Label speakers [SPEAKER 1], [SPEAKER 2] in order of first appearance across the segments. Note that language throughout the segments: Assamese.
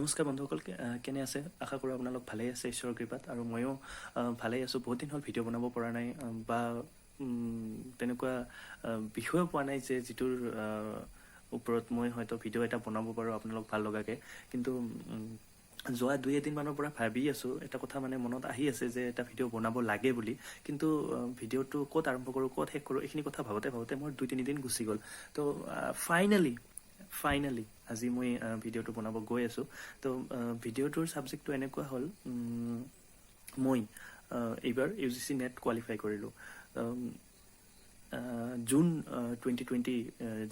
[SPEAKER 1] নমস্কাৰ বন্ধুসকল, কেনে আছে? আশা কৰোঁ আপোনালোক ভালেই আছে ঈশ্বৰৰ কৃপাত। আৰু ময়ো ভালেই আছোঁ। বহুত দিন হ'ল ভিডিঅ' বনাব পৰা নাই বা তেনেকুৱা বিষয়ো পোৱা নাই যে যিটোৰ ওপৰত মই হয়তো ভিডিঅ' এটা বনাব পাৰোঁ আপোনালোক ভাল লগাকৈ। কিন্তু যোৱা 2-3 মানৰ পৰা ভাবি আছোঁ, এটা কথা মানে মনত আহি আছে যে এটা ভিডিঅ' বনাব লাগে বুলি। কিন্তু ভিডিঅ'টো ক'ত আৰম্ভ কৰোঁ, ক'ত শেষ কৰোঁ, এইখিনি কথা ভাবোঁতে মোৰ 2-3 দিন গুচি গ'ল। তো ফাইনেলি আজি মই ভিডিঅ'টো বনাব গৈ আছোঁ। তো ভিডিঅ'টোৰ ছাবজেক্টটো এনেকুৱা হ'ল, মই এইবাৰ UGC নেট কোৱালিফাই কৰিলোঁ। জুন 2020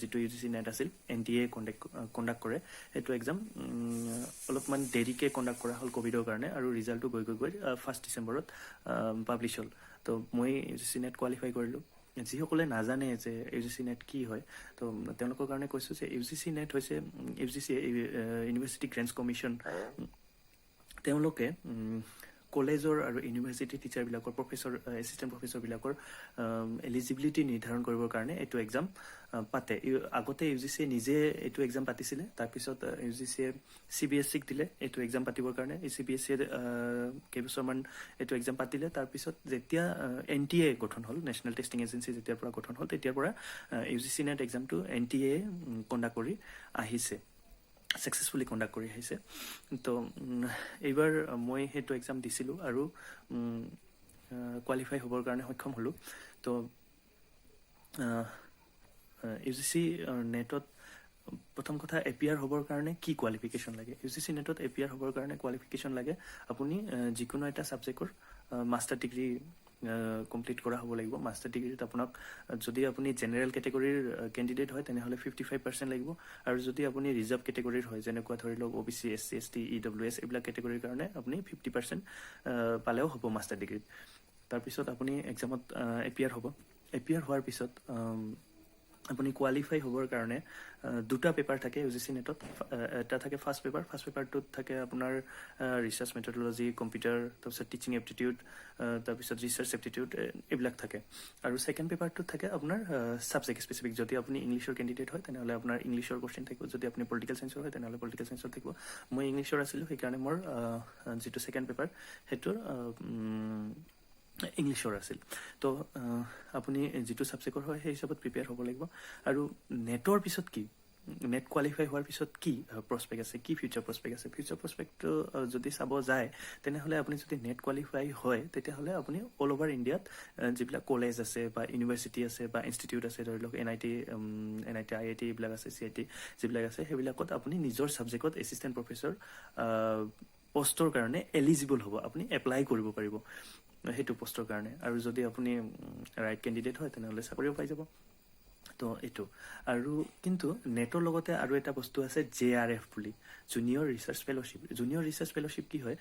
[SPEAKER 1] যিটো UGC নেট আছিল, NTA কণ্ডাক্ট কৰে। সেইটো এক্সাম অলপমান দেৰিকৈ কণ্ডাক্ট কৰা হ'ল ক'ভিডৰ কাৰণে, আৰু ৰিজাল্টটো গৈ 1 ডিচেম্বৰত পাব্লিছ হ'ল। তো মই UGC নেট কোৱালিফাই কৰিলোঁ। যিসকলে নাজানে যে UGC নেট কি হয়, তো তেওঁলোকৰ কাৰণে কৈছোঁ যে UGC নেট হৈছে UGC ইউনিভাৰ্চিটি গ্ৰেণ্টছ কমিশ্যন। তেওঁলোকে কলেজৰ আৰু ইউনিভাৰ্চিটি টিচাৰবিলাকৰ এছিষ্টেণ্ট প্ৰফেচৰবিলাকৰ এলিজিবিলিটি নিৰ্ধাৰণ কৰিবৰ কাৰণে এইটো এক্সাম পাতে। আগতে UGCয়ে নিজে এইটো এক্সাম পাতিছিলে। তাৰপিছত UGCয়ে CBSEক দিলে এইটো এক্সাম পাতিবৰ কাৰণে। CBSEয়ে কেইবছৰমান এইটো এক্সাম পাতিলে। তাৰপিছত যেতিয়া NTA গঠন হ'ল, নেশ্যনেল টেষ্টিং এজেঞ্চি যেতিয়াৰ পৰা গঠন হ'ল, তেতিয়াৰ পৰা UGC নেট এক্সামটো NTA কণ্ডাক্ট কৰি আহিছে, ছাকচেছফুলি কণ্ডাক্ট কৰি আহিছে। তো এইবাৰ মই সেইটো এক্সাম দিছিলোঁ আৰু কোৱালিফাই হ'বৰ কাৰণে সক্ষম হ'লোঁ। তো UGC নেটত প্ৰথম কথা, এপিয়াৰ হ'বৰ কাৰণে কি কোৱালিফিকেশ্যন লাগে? UGC নেটত এপিয়াৰ হ'বৰ কাৰণে কোৱালিফিকেশ্যন লাগে আপুনি যিকোনো এটা ছাবজেক্টৰ মাষ্টাৰ ডিগ্ৰী কমপ্লিট কৰা হ'ব লাগিব। মাষ্টাৰ ডিগ্ৰীত আপোনাক, যদি আপুনি জেনেৰেল কেটেগৰীৰ কেণ্ডিডেট হয় তেনেহ'লে 55% লাগিব। আৰু যদি আপুনি ৰিজাৰ্ভ কেটেগৰীৰ হয়, যেনেকুৱা ধৰি লওক OBC, SC, ST, EWS, এইবিলাক কেটেগৰীৰ কাৰণে আপুনি 50% পালেও হ'ব মাষ্টাৰ ডিগ্ৰীত। তাৰপিছত আপুনি এক্সামত এপিয়াৰ হ'ব। এপিয়াৰ হোৱাৰ পিছত আপুনি কোৱালিফাই হ'বৰ কাৰণে 2টা পেপাৰ থাকে UGC নেটত। এটা থাকে ফাৰ্ষ্ট পেপাৰটোত থাকে আপোনাৰ ৰিচাৰ্চ মেথডলজি, কম্পিউটাৰ, তাৰপিছত টিচিং এপ্টিটিউড, তাৰপিছত ৰিচাৰ্চ এপ্টিটিউড, এইবিলাক থাকে। আৰু ছেকেণ্ড পেপাৰটোত থাকে আপোনাৰ ছাবজেক্ট স্পেচিফিক। যদি আপুনি ইংলিছৰ কেণ্ডিডেট হয় তেনেহ'লে আপোনাৰ ইংলিছৰ কুৱেশ্যন থাকিব। যদি আপুনি পলিটিকেল চায়েন্সৰ হয় তেনেহ'লে পলিটিকেল চায়েন্সৰ থাকিব। মই ইংলিছৰ আছিলোঁ, সেইকাৰণে মোৰ যিটো ছেকেণ্ড পেপাৰ সেইটোৰ ইংলিছৰ আছিল। তো আপুনি যিটো ছাবজেক্টৰ হয় সেই হিচাপত প্ৰিপেয়াৰ হ'ব লাগিব। আৰু নেটৰ পিছত কি, নেট কোৱালিফাই হোৱাৰ পিছত কি প্ৰস্পেক্ট আছে, কি ফিউচাৰ প্ৰস্পেক্ট আছে? ফিউচাৰ প্ৰস্পেক্টটো যদি চাব যায় তেনেহ'লে আপুনি যদি নেট কোৱালিফাই হয় তেতিয়াহ'লে আপুনি অল অভাৰ ইণ্ডিয়াত যিবিলাক কলেজ আছে বা ইউনিভাৰ্চিটি আছে বা ইনষ্টিটিউট আছে, ধৰি লওক NIT, IIT এইবিলাক আছে, CIT যিবিলাক আছে, সেইবিলাকত আপুনি নিজৰ ছাবজেক্টত এছিষ্টেণ্ট প্ৰফেচৰ পষ্টৰ কাৰণে এলিজিবল হ'ব। আপুনি এপ্লাই কৰিব পাৰিব সেইটো পষ্টৰ কাৰণে। আৰু যদি আপুনি ৰাইট কেণ্ডিডেট হয় তেনেহ'লে চাকৰিও পাই যাব। তো এইটো। আৰু কিন্তু নেটৰ লগতে আৰু এটা বস্তু আছে JRF বুলি, junior research fellowship. Junior research fellowship কি হয়?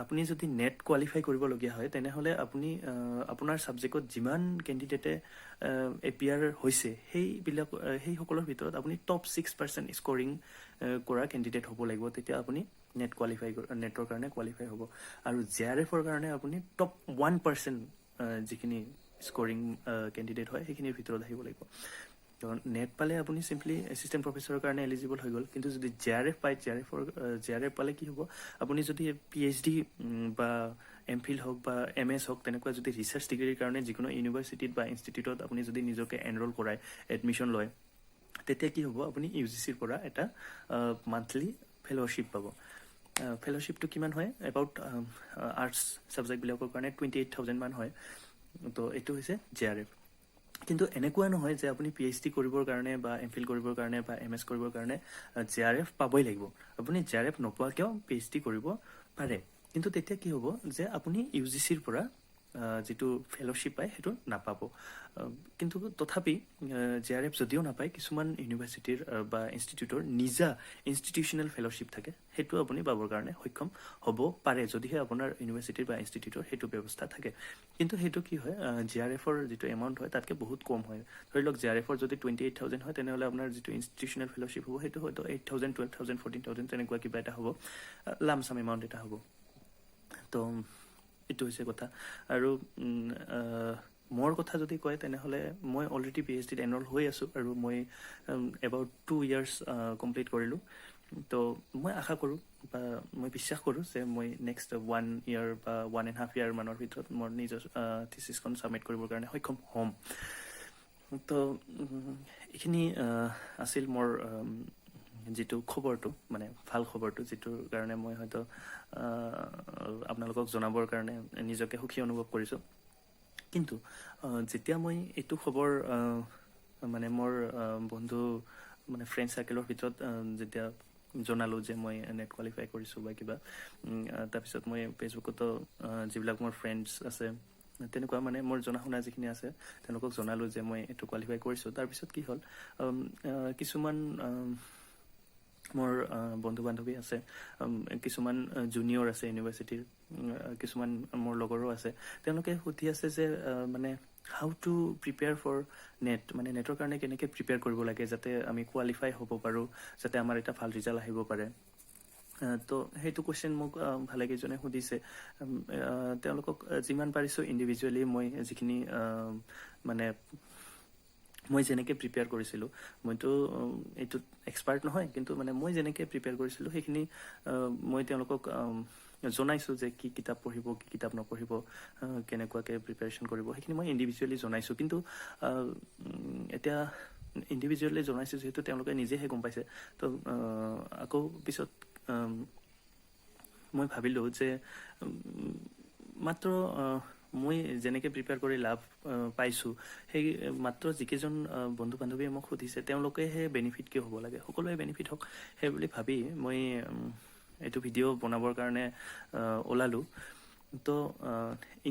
[SPEAKER 1] আপুনি যদি নেট কোৱালিফাই কৰিবলগীয়া হয় তেনেহ'লে আপুনি আপোনাৰ ছাবজেক্টত যিমান কেণ্ডিডেটে এপিয়াৰ হৈছে সেইসকলৰ ভিতৰত আপুনি টপ 6% স্ক'ৰিং কৰা কেণ্ডিডেট হ'ব লাগিব। তেতিয়া আপুনি নেটৰ কাৰণে কোৱালিফাই হ'ব। আৰু JRFৰ কাৰণে আপুনি টপ 1% যিখিনি স্ক'ৰিং কেণ্ডিডেট হয় সেইখিনিৰ ভিতৰত আহিব লাগিব। নেট পালে আপুনি চিম্পলি এছিষ্টেণ্ট প্ৰফেচৰৰ কাৰণে এলিজিবল হৈ গ'ল। কিন্তু যদি JRF পায়, JRF পালে কি হ'ব? আপুনি যদি PhD বা MPhil হওক বা MS হওক, তেনেকুৱা যদি ৰিচাৰ্চ ডিগ্ৰীৰ কাৰণে যিকোনো ইউনিভাৰ্চিটিত বা ইনষ্টিটিউটত আপুনি যদি নিজকে এনৰোল কৰায়, এডমিশ্যন লয়, তেতিয়া কি হ'ব? আপুনি UGCৰ পৰা এটা মান্থলি ফেল'শ্বিপ পাব। ফেল'শ্বিপটো কিমান হয়? এবাউট আৰ্টছ ছাবজেক্টবিলাকৰ কাৰণে 28,000 মান হয়। তো এইটো হৈছে JRF। কিন্তু এনেকুৱা নহয় যে আপুনি PhD কৰিবৰ কাৰণে বা MPhil কৰিবৰ কাৰণে বা MS কৰিবৰ কাৰণে JRF পাবই লাগিব। আপুনি JRF নোপোৱাকৈও PhD কৰিব পাৰে। কিন্তু তেতিয়া কি হ'ব যে আপুনি UGCৰ পৰা যিটো ফেল'শ্বিপ পায় সেইটো নাপাব। কিন্তু তথাপি JRF যদিও নাপায়, কিছুমান ইউনিভাৰ্চিটিৰ বা ইনষ্টিটিউটৰ নিজা ইনষ্টিটিউচনেল ফেল'শ্বিপ থাকে, সেইটো আপুনি পাবৰ কাৰণে সক্ষম হ'ব পাৰে, যদিহে আপোনাৰ ইউনিভাৰ্চিটিৰ বা ইনষ্টিটিউটৰ সেইটো ব্যৱস্থা থাকে। কিন্তু সেইটো কি হয়, JRFৰ যিটো এমাউণ্ট হয় তাতকৈ বহুত কম হয়। ধৰি লওক JRFৰ যদি 28,000 হয় তেনেহ'লে আপোনাৰ যিটো ইনষ্টিটিউচনেল ফেল'শ্বিপ হ'ব সেইটো হয়তো 8,000, 12,000, 14,000 তেনেকুৱা কিবা এটা হ'ব, লামচাম এমাউণ্ট এটা হ'ব। তো এইটো হৈছে কথা। আৰু মোৰ কথা যদি কয় তেনেহ'লে মই অলৰেডি PhDত এনৰোল হৈ আছোঁ, আৰু মই এবাউট 2 years কমপ্লিট কৰিলোঁ। তো মই আশা কৰোঁ বা মই বিশ্বাস কৰোঁ যে মই নেক্সট 1 year বা 1.5 year মানৰ ভিতৰত মোৰ নিজৰ থিচিছখন ছাবমিট কৰিবৰ কাৰণে সক্ষম হ'ম। তো এইখিনি আছিল মোৰ যিটো খবৰটো, মানে ভাল খবৰটো, যিটোৰ কাৰণে মই হয়তো আপোনালোকক জনাবৰ কাৰণে নিজকে সুখী অনুভৱ কৰিছোঁ। কিন্তু যেতিয়া মই এইটো খবৰ মানে মোৰ বন্ধু মানে ফ্ৰেণ্ড চাৰ্কেলৰ ভিতৰত যেতিয়া জনালোঁ যে মই নেট কোৱালিফাই কৰিছোঁ বা কিবা, তাৰপিছত মই ফেচবুকতো যিবিলাক মোৰ ফ্ৰেণ্ডছ আছে তেনেকুৱা মানে মোৰ জনা শুনা যিখিনি আছে তেওঁলোকক জনালোঁ যে মই এইটো কোৱালিফাই কৰিছোঁ। তাৰপিছত কি হ'ল, কিছুমান মোৰ বন্ধু বান্ধৱী আছে, কিছুমান জুনিয়ৰ আছে ইউনিভাৰ্চিটিৰ, কিছুমান মোৰ লগৰো আছে, তেওঁলোকে সুধি আছে যে মানে how to prepare for NET, মানে নেটৰ কাৰণে কেনেকৈ প্ৰিপেয়াৰ কৰিব লাগে যাতে আমি কোৱালিফাই হ'ব পাৰোঁ, যাতে আমাৰ এটা ভাল ৰিজাল্ট আহিব পাৰে। তো সেইটো কুৱেশ্যন মোক ভালেকেইজনে সুধিছে। তেওঁলোকক যিমান পাৰিছোঁ ইণ্ডিভিজুৱেলি মই যিখিনি মানে মই যেনেকৈ প্ৰিপেয়াৰ কৰিছিলোঁ, মইতো এইটোত এক্সপাৰ্ট নহয়, কিন্তু মানে মই যেনেকৈ প্ৰিপেয়াৰ কৰিছিলোঁ সেইখিনি মই তেওঁলোকক জনাইছোঁ যে কি কিতাপ পঢ়িব, কি কিতাপ নপঢ়িব, কেনেকুৱাকৈ প্ৰিপেৰেশ্যন কৰিব, সেইখিনি মই ইণ্ডিভিজুৱেলি জনাইছোঁ। কিন্তু এতিয়া ইণ্ডিভিজুৱেলি জনাইছোঁ যিহেতু তেওঁলোকে নিজেহে গম পাইছে। তো আকৌ পিছত মই ভাবিলোঁ যে মাত্ৰ মই যেনেকৈ প্ৰিপেয়াৰ কৰি লাভ পাইছোঁ, সেই মাত্ৰ যিকেইজন বন্ধু বান্ধৱীয়ে মোক সুধিছে তেওঁলোকেহে বেনিফিট কিয় হ'ব লাগে, সকলোৱে বেনিফিট হওক সেই বুলি ভাবি মই এইটো ভিডিঅ' বনাবৰ কাৰণে ওলালোঁ। তো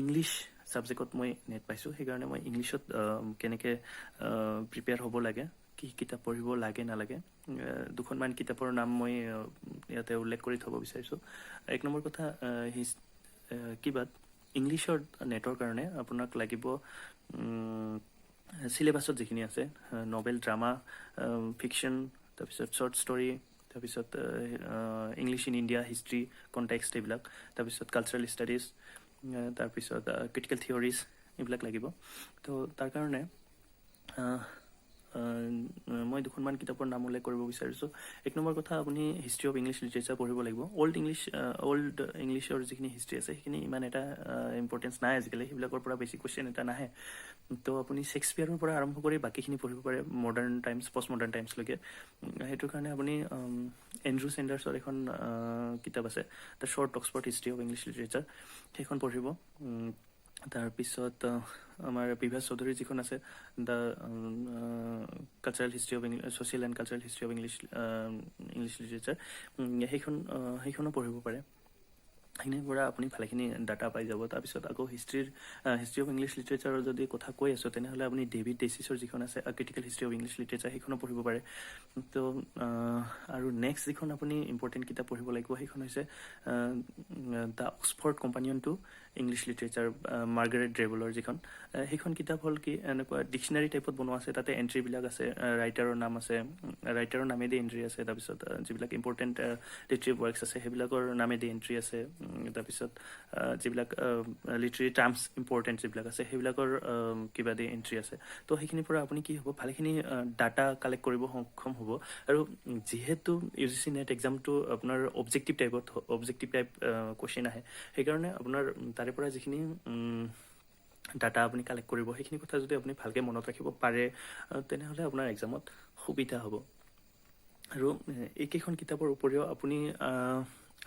[SPEAKER 1] ইংলিছ ছাবজেক্টত মই নেট পাইছোঁ, সেইকাৰণে মই ইংলিছত কেনেকৈ প্ৰিপেয়াৰ হ'ব লাগে, কি কিতাপ পঢ়িব লাগে নালাগে, দুখনমান কিতাপৰ নাম মই ইয়াতে উল্লেখ কৰি থ'ব বিচাৰিছোঁ। 1 নম্বৰ কথা, কিবা ইংলিছৰ নেটৰ কাৰণে আপোনাক লাগিব চিলেবাছত যিখিনি আছে, নভেল, ড্ৰামা, ফিকশ্যন, তাৰপিছত শ্বৰ্ট ষ্টৰী, তাৰপিছত English in India, history, context, এইবিলাক, তাৰপিছত কালচাৰেল ষ্টাডিজ, তাৰপিছত ক্ৰিটিকেল থিয়ৰিজ, এইবিলাক লাগিব। তো তাৰ কাৰণে মই দুখনমান কিতাপৰ নাম উল্লেখ কৰিব বিচাৰিছোঁ। 1 নম্বৰ কথা, আপুনি হিষ্ট্ৰী অফ ইংলিছ লিটাৰেচাৰ পঢ়িব লাগিব। অল্ড ইংলিছৰ যিখিনি হিষ্ট্ৰী আছে সেইখিনি ইমান এটা ইম্পৰ্টেঞ্চ নাই আজিকালি, সেইবিলাকৰ পৰা বেছি কুৱেশ্যন এটা নাহে। তো আপুনি শ্বেক্সপিয়াৰৰ পৰা আৰম্ভ কৰি বাকীখিনি পঢ়িব পাৰে, মডাৰ্ণ টাইমছ, পষ্ট মডাৰ্ণ টাইমছলৈকে। সেইটো কাৰণে আপুনি এণ্ড্ৰু চেণ্ডাৰ্ছৰ এখন কিতাপ আছে, the short Oxford history of English literature, সেইখন পঢ়িব। তাৰপিছত আমাৰ বিভাস চৌধুৰীৰ যিখন আছে, the cultural history of English, social and cultural history of English literature, সেইখনো পঢ়িব পাৰে। সেইখিনিৰ পৰা আপুনি ভালেখিনি ডাটা পাই যাব। তাৰপিছত আকৌ হিষ্ট্ৰী অফ ইংলিছ লিটাৰেচাৰৰ যদি কথা কৈ আছোঁ, তেনেহ'লে আপুনি ডেভিড ডেচিছৰ যিখন আছে critical history of English literature, সেইখনো পঢ়িব পাৰে। তো আৰু নেক্সট যিখন আপুনি ইম্পৰ্টেণ্ট কিতাপ পঢ়িব লাগিব সেইখন হৈছে the Oxford Companion to English literature, Margaret ড্ৰেভেলৰ যিখন। সেইখন কিতাপ হ'ল কি, এনেকুৱা ডিক্সনাৰী টাইপত বনোৱা আছে, তাতে এণ্ট্ৰিবিলাক আছে, ৰাইটাৰৰ নাম আছে, ৰাইটাৰৰ নামেদি এণ্ট্ৰি আছে, তাৰপিছত যিবিলাক ইম্পৰ্টেণ্ট লিটাৰেৰী ৱৰ্কছ আছে সেইবিলাকৰ নামেদি এণ্ট্ৰি আছে, তাৰপিছত যিবিলাক লিটাৰেৰী টাৰ্মছ ইম্পৰ্টেণ্ট যিবিলাক আছে সেইবিলাকৰ কিবা দি এণ্ট্ৰি আছে। তো সেইখিনিৰ পৰা আপুনি কি হ'ব, ভালেখিনি ডাটা কালেক্ট কৰিব সক্ষম হ'ব। আৰু যিহেতু UGC নেট এক্সামটো আপোনাৰ অবজেক্টিভ টাইপ কুৱেশ্যন আহে, সেইকাৰণে আপোনাৰ তাৰে পৰা যিখিনি ডাটা আপুনি কালেক্ট কৰিব, সেইখিনি কথা যদি আপুনি ভালকৈ মনত ৰাখিব পাৰে, তেনেহ'লে আপোনাৰ এক্সামত সুবিধা হ'ব। আৰু এইকেইখন কিতাপৰ উপৰিও আপুনি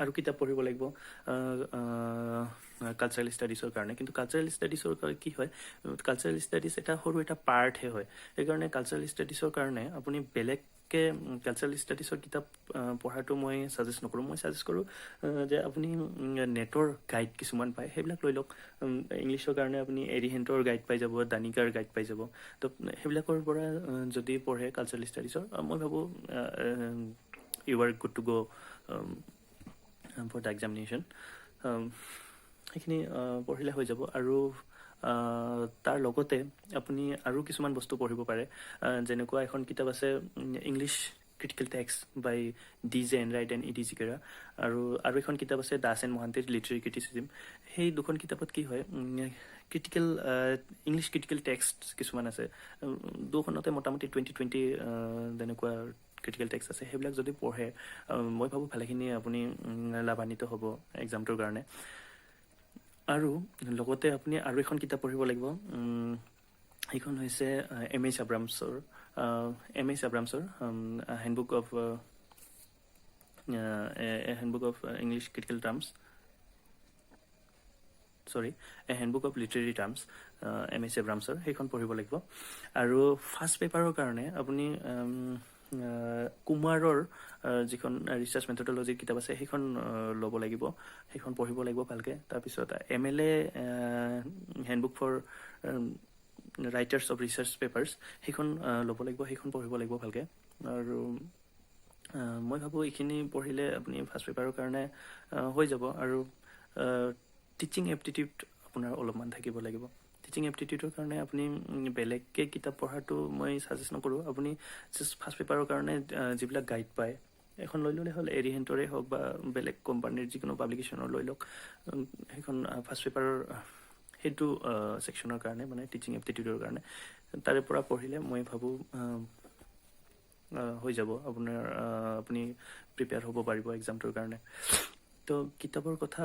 [SPEAKER 1] আৰু কিতাপ পঢ়িব লাগিব কালচাৰেল ষ্টাডিজৰ কাৰণে। কিন্তু কালচাৰেল ষ্টাডিজৰ কি হয়, কালচাৰেল ষ্টাডিজ এটা সৰু এটা পাৰ্টহে হয়। সেইকাৰণে কালচাৰেল ষ্টাডিজৰ কাৰণে আপুনি বেলেগকৈ কালচাৰেল ষ্টাডিজৰ কিতাপ পঢ়াটো মই ছাজেষ্ট নকৰোঁ। মই ছাজেষ্ট কৰোঁ যে আপুনি নেটৰ গাইড কিছুমান পায়, সেইবিলাক লৈ লওক। ইংলিছৰ কাৰণে আপুনি এৰিহেণ্টৰ গাইড পাই যাব, দানিকাৰ গাইড পাই যাব। তো সেইবিলাকৰ পৰা যদি পঢ়ে কালচাৰেল ষ্টাডিজৰ, মই ভাবোঁ ইউ আৰ গুড টু গ' ফৰ দ্য এক্সামিনেশ্যন। সেইখিনি পঢ়িলে হৈ যাব। আৰু তাৰ লগতে আপুনি আৰু কিছুমান বস্তু পঢ়িব পাৰে, যেনেকুৱা এখন কিতাপ আছে English critical text by D.J. Enright and E.D. Zikara, আৰু এখন কিতাপ আছে দাস এণ্ড মহান্তিৰ লিটাৰেৰী ক্ৰিটিচিজম। সেই দুখন কিতাপত কি হয়, ইংলিছ ক্ৰিটিকেল টেক্সট কিছুমান আছে, দুখনতে মোটামুটি 20 তেনেকুৱা ক্ৰিটিকেল টেক্সট আছে সেইবিলাক যদি পঢ়ে মই ভাবোঁ ভালেখিনি আপুনি লাভান্বিত হ'ব এক্সামটোৰ কাৰণে আৰু লগতে আপুনি আৰু এখন কিতাপ পঢ়িব লাগিব সেইখন হৈছে এম এইচ আব্ৰামছৰ handbook of English critical terms a handbook of literary terms M H আব্ৰামছৰ সেইখন পঢ়িব লাগিব আৰু ফাৰ্ষ্ট পেপাৰৰ কাৰণে আপুনি কুমাৰৰ যিখন ৰিচাৰ্চ মেথডলজিৰ কিতাপ আছে সেইখন ল'ব লাগিব সেইখন পঢ়িব লাগিব ভালকৈ তাৰপিছত MLA handbook for writers of research papers সেইখন ল'ব লাগিব সেইখন পঢ়িব লাগিব ভালকৈ আৰু মই ভাবোঁ এইখিনি পঢ়িলে আপুনি ফাৰ্ষ্ট পেপাৰৰ কাৰণে হৈ যাব আৰু টিচিং এপ্টিটিউড আপোনাৰ অলপমান থাকিব লাগিব টিচিং এপ্টিটিউডৰ কাৰণে আপুনি বেলেগকৈ কিতাপ পঢ়াটো মই ছাজেষ্ট নকৰোঁ আপুনি জাষ্ট ফাৰ্ষ্ট পেপাৰৰ কাৰণে যিবিলাক গাইড পায় এখন লৈ ল'লে হ'ল এৰিহেণ্টৰে হওক বা বেলেগ কোম্পানীৰ যিকোনো পাব্লিকেশ্যনৰ লৈ লওক সেইখন ফাৰ্ষ্ট পেপাৰৰ সেইটো ছেকশ্যনৰ কাৰণে মানে টিচিং এপ্টিটিউডৰ কাৰণে তাৰে পৰা পঢ়িলে মই ভাবোঁ হৈ যাব আপুনি প্ৰিপেয়াৰ হ'ব পাৰিব এক্সামটোৰ কাৰণে তো কিতাপৰ কথা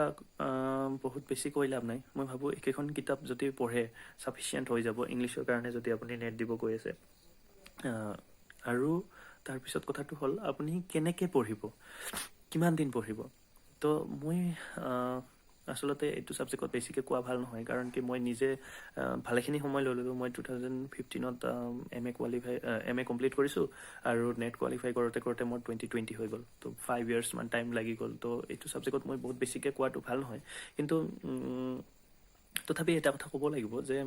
[SPEAKER 1] বহুত বেছি কৈ লাভ নাই মই ভাবোঁ একেখন কিতাপ যদি পঢ়ে ছাফিচিয়েণ্ট হৈ যাব ইংলিছৰ কাৰণে যদি আপুনি নেট দিব গৈ আছে আৰু তাৰপিছত কথাটো হ'ল আপুনি কেনেকৈ পঢ়িব কিমান দিন পঢ়িব তো মই আচলতে এইটো ছাবজেক্টত বেছিকৈ কোৱা ভাল নহয় কাৰণ কি মই নিজে ভালেখিনি সময় লৈ ল'লোঁ মই 2015ত MA কমপ্লিট কৰিছোঁ আৰু নেট কোৱালিফাই কৰোঁতে মোৰ 2020 হৈ গ'ল তো 5 years মান টাইম লাগি গ'ল তো এইটো ছাবজেক্টত মই বহুত বেছিকৈ কোৱাটো ভাল নহয় কিন্তু তথাপি এটা কথা ক'ব লাগিব যে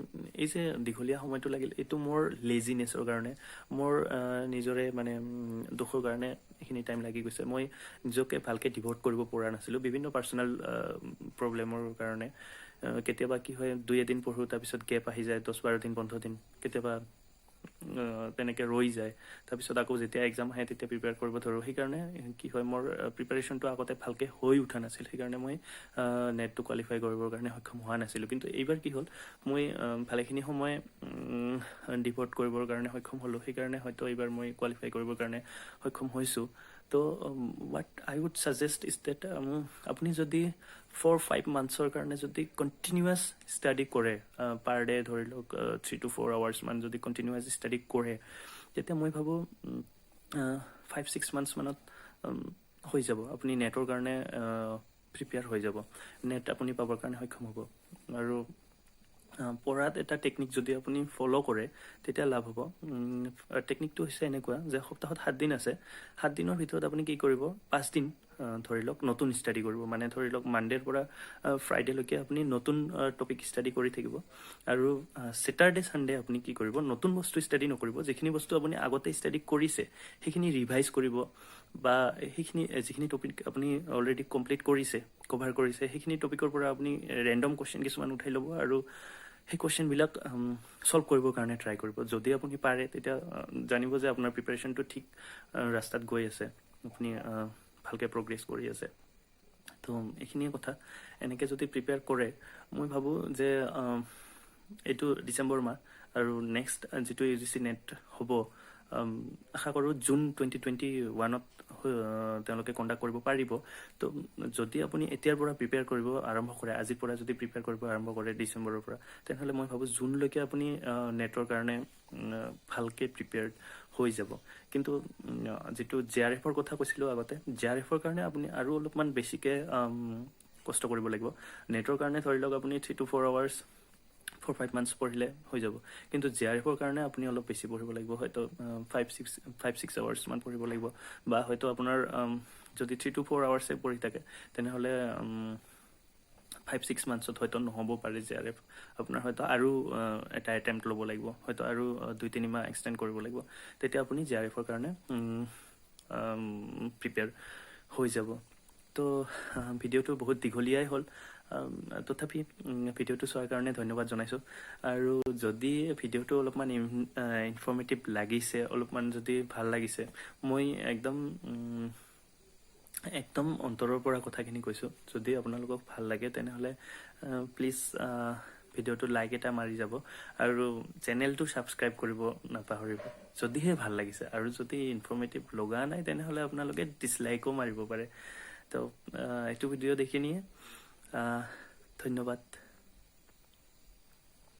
[SPEAKER 1] এই যে দীঘলীয়া সময়টো লাগিল এইটো মোৰ লেজিনেছৰ কাৰণে মোৰ নিজৰে মানে দুখৰ কাৰণে এইখিনি টাইম লাগি গৈছে মই নিজকে ভালকৈ ডিভ'ট কৰিব পৰা নাছিলোঁ বিভিন্ন পাৰ্চনেল প্ৰব্লেমৰ কাৰণে কেতিয়াবা কি হয় 2-এদিন পঢ়োঁ তাৰপিছত গেপ আহি যায় 10-12 দিন 15 দিন কেতিয়াবা তেনেকৈ ৰৈ যায় তাৰপিছত আকৌ যেতিয়া এক্সাম আহে তেতিয়া প্ৰিপেয়াৰ কৰিব ধৰোঁ সেইকাৰণে কি হয় মোৰ প্ৰিপাৰেশ্যনটো আগতে ভালকৈ হৈ উঠা নাছিল সেইকাৰণে মই নেটটো কোৱালিফাই কৰিবৰ কাৰণে সক্ষম হোৱা নাছিলোঁ কিন্তু এইবাৰ কি হ'ল মই ভালেখিনি সময় ডিভ'ট কৰিবৰ কাৰণে সক্ষম হ'লোঁ সেইকাৰণে হয়তো এইবাৰ মই কোৱালিফাই কৰিবৰ কাৰণে সক্ষম হৈছোঁ তো what I would suggest is that আপুনি যদি 4-5 মান্থছৰ কাৰণে যদি কণ্টিনিউৱাছ ষ্টাডি কৰে পাৰ ডে ধৰি লওক 3 to 4 hours মান যদি কণ্টিনিউৱাছ ষ্টাডি কৰে তেতিয়া মই ভাবোঁ 5-6 months মানত হৈ যাব আপুনি নেটৰ কাৰণে প্ৰিপেয়াৰ হৈ যাব নেট আপুনি পাবৰ কাৰণে সক্ষম হ'ব আৰু পঢ়াত এটা টেকনিক যদি আপুনি ফ'ল' কৰে তেতিয়া লাভ হ'ব টেকনিকটো হৈছে এনেকুৱা যে সপ্তাহত 7 দিন আছে 7 দিনৰ ভিতৰত আপুনি কি কৰিব 5 দিন ধৰি লওক নতুন ষ্টাডি কৰিব মানে ধৰি লওক মানডেৰ পৰা ফ্ৰাইডেলৈকে আপুনি নতুন টপিক ষ্টাডি কৰি থাকিব আৰু ছেটাৰডে ছানডে আপুনি কি কৰিব নতুন বস্তু ষ্টাডি নকৰিব যিখিনি বস্তু আপুনি আগতে ষ্টাডি কৰিছে সেইখিনি ৰিভাইজ কৰিব বা সেইখিনি যিখিনি টপিক আপুনি অলৰেডি কমপ্লিট কৰিছে কভাৰ কৰিছে সেইখিনি টপিকৰ পৰা আপুনি ৰেণ্ডম কুৱেশ্যন কিছুমান উঠাই ল'ব আৰু সেই কুৱেশ্যনবিলাক ছল্ভ কৰিবৰ কাৰণে ট্ৰাই কৰিব যদি আপুনি পাৰে তেতিয়া জানিব যে আপোনাৰ প্ৰিপাৰেশ্যনটো ঠিক ৰাস্তাত গৈ আছে আপুনি ভালকৈ প্ৰগ্ৰেছ কৰি আছে তো এইখিনিয়ে কথা এনেকৈ যদি প্ৰিপেয়াৰ কৰে মই ভাবোঁ যে এইটো ডিচেম্বৰ মাহ আৰু নেক্সট যিটো UGC নেট হ'ব আশা কৰোঁ জুন 2021ত তেওঁলোকে কণ্ডাক্ট কৰিব পাৰিব তো যদি আপুনি এতিয়াৰ পৰা প্ৰিপেয়াৰ কৰিব আৰম্ভ কৰে আজিৰ পৰা যদি প্ৰিপেয়াৰ কৰিব আৰম্ভ কৰে ডিচেম্বৰৰ পৰা তেনেহ'লে মই ভাবোঁ জুনলৈকে আপুনি নেটৰ কাৰণে ভালকৈ প্ৰিপেয়াৰ্ড হৈ যাব কিন্তু যিটো JRFৰ কথা কৈছিলোঁ আগতে JRFৰ কাৰণে আপুনি আৰু অলপমান বেছিকৈ কষ্ট কৰিব লাগিব নেটৰ কাৰণে ধৰি লওক আপুনি 3 to 4 hours 4-5 months পঢ়িলে হৈ যাব কিন্তু JRFৰ কাৰণে আপুনি অলপ বেছি পঢ়িব লাগিব হয়তো 5-6 hours মান পঢ়িব লাগিব বা হয়তো আপোনাৰ যদি 3 to 4 hours পঢ়ি থাকে তেনেহ'লে 5-6 monthsত হয়তো নহ'ব পাৰে JRF আপোনাৰ হয়তো আৰু এটা এটেম্প্ট ল'ব লাগিব হয়তো আৰু 2-3 মাহ এক্সটেণ্ড কৰিব লাগিব তেতিয়া আপুনি JRFৰ কাৰণে প্ৰিপেয়াৰ হৈ যাব তো ভিডিঅ'টো বহুত দীঘলীয়াই হ'ল তথাপি ভিডিঅ'টো চোৱাৰ কাৰণে ধন্যবাদ জনাইছোঁ আৰু যদি ভিডিঅ'টো অলপমান ইনফৰ্মেটিভ লাগিছে অলপমান যদি ভাল লাগিছে মই একদম অন্তৰৰ পৰা কথাখিনি কৈছোঁ যদি আপোনালোকক ভাল লাগে তেনেহ'লে প্লিজ ভিডিঅ'টো লাইক এটা মাৰি যাব আৰু চেনেলটো ছাবস্ক্ৰাইব কৰিব নাপাহৰিব যদিহে ভাল লাগিছে আৰু যদি ইনফৰ্মেটিভ লগা নাই তেনেহ'লে আপোনালোকে ডিছলাইকো মাৰিব পাৰে তো এইটো ভিডিঅ' দেখি নিয়ে ধন্যবাদ